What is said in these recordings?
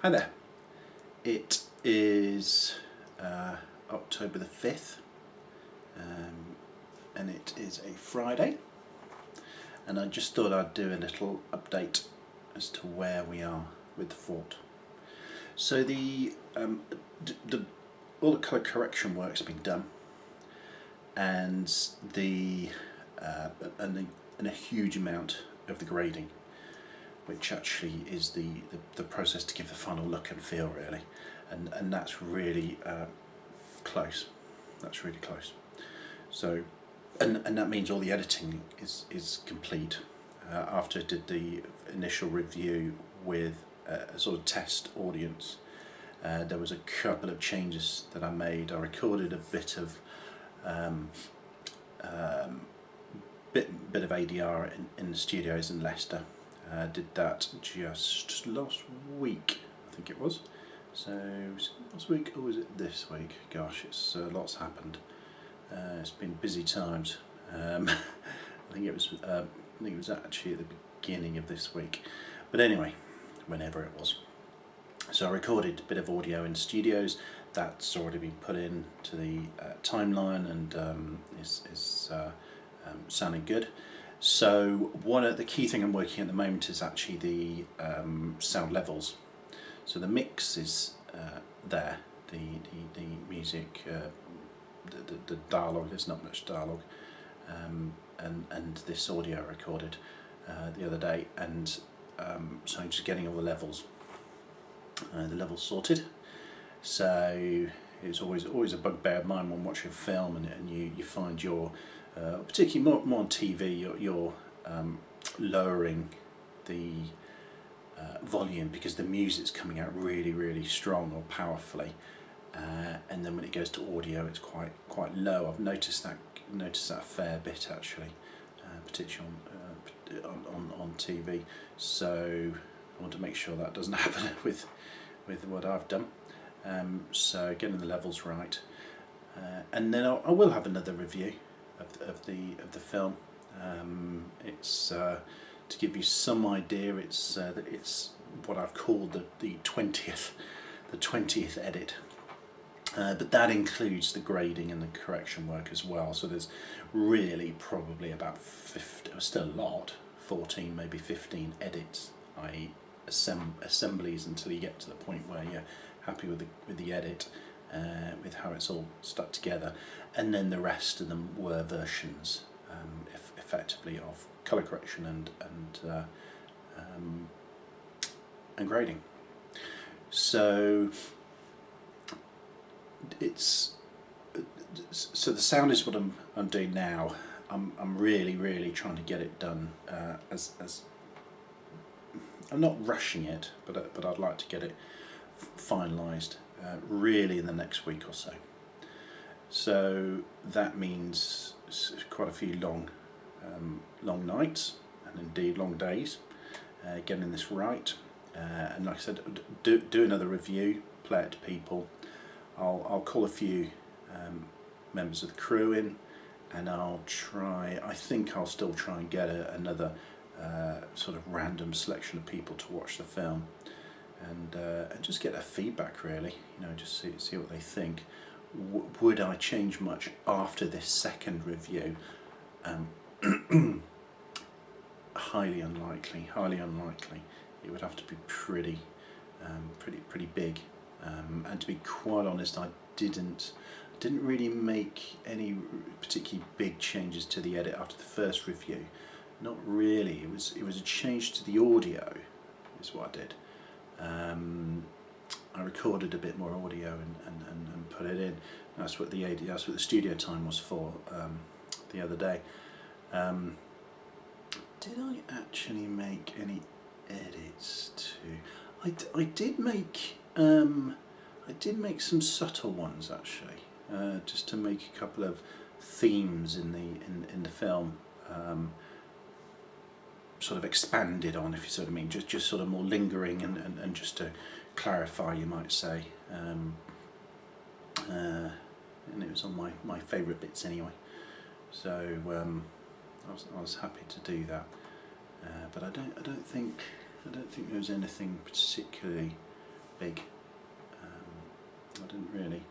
Hi there. It is October the 5th, and it is a Friday, and I just thought I'd do a little update as to where we are with TheFort. So all the colour correction work's been done, and and a huge amount of the grading, which actually is the process to give the final look and feel, really, and that's really close. That's really close. So, and that means all the editing is complete. After I did the initial review with a sort of test audience, there was a couple of changes that I made. I recorded a bit of bit of ADR in the studios in Leicester. Did that just last week, I think it was. So was it last week or was it this week? Gosh, it's lots happened. It's been busy times. I think it was actually at the beginning of this week, but anyway, whenever it was. So I recorded a bit of audio in studios. That's already been put in to the timeline and is sounding good. So one of the key thing I'm working at the moment is actually the sound levels. So the mix is there, the music, the dialogue. There's not much dialogue, and this audio I recorded the other day, and so I'm just getting all the levels sorted. So it's always a bugbear of mine when watching a film, and you find your particularly more on TV, you're lowering the volume because the music's coming out really strong or powerfully, and then when it goes to audio, it's quite low. I've noticed that a fair bit actually, particularly on TV. So I want to make sure that doesn't happen with what I've done. So getting the levels right, and then I will have another review of the film. It's to give you some idea. It's what I've called the 20th edit, but that includes the grading and the correction work as well. So there's really probably about 50, or still a lot, 14 maybe 15 edits, i.e. assemblies, until you get to the point where you're happy with the edit, with how it's all stuck together, and then the rest of them were versions, effectively, of colour correction and grading. So the sound is what I'm doing now. I'm really trying to get it done as I'm not rushing it, but I'd like to get it finalised really in the next week or so. So that means quite a few long nights, and indeed long days, getting this right. And like I said, do another review, play it to people. I'll call a few members of the crew in, and I think I'll still try and get another sort of random selection of people to watch the film, and just get their feedback, really. Just see what they think. Would I change much after this second review? Highly unlikely. It would have to be pretty big. And to be quite honest, I didn't really make any particularly big changes to the edit after the first review. Not really. It was a change to the audio, is what I did. I recorded a bit more audio and put it in. That's what the studio time was for the other day. Did I actually make any edits to? I did make some subtle ones actually, just to make a couple of themes in the film. Sort of expanded on, if you sort of mean, just sort of more lingering and just to clarify, you might say, and it was on my favourite bits anyway. So I was happy to do that, but I don't think there was anything particularly big. I didn't really.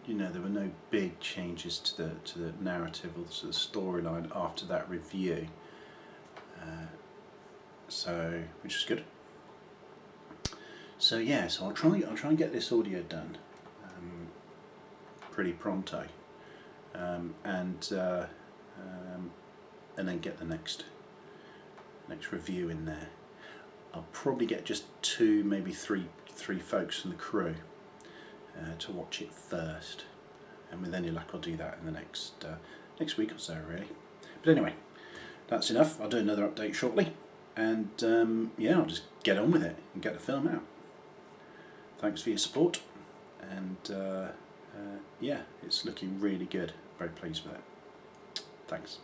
There were no big changes to the narrative or to the storyline after that review. Which is good. So yeah, so I'll try and get this audio done pretty pronto, and then get the next review in there. I'll probably get just 2, maybe three folks from the crew to watch it first, and with any luck I'll do that in the next week or so, really. But anyway, that's enough. I'll do another update shortly, and yeah, I'll just get on with it and get the film out. Thanks for your support, and yeah, it's looking really good. Very pleased with it. Thanks.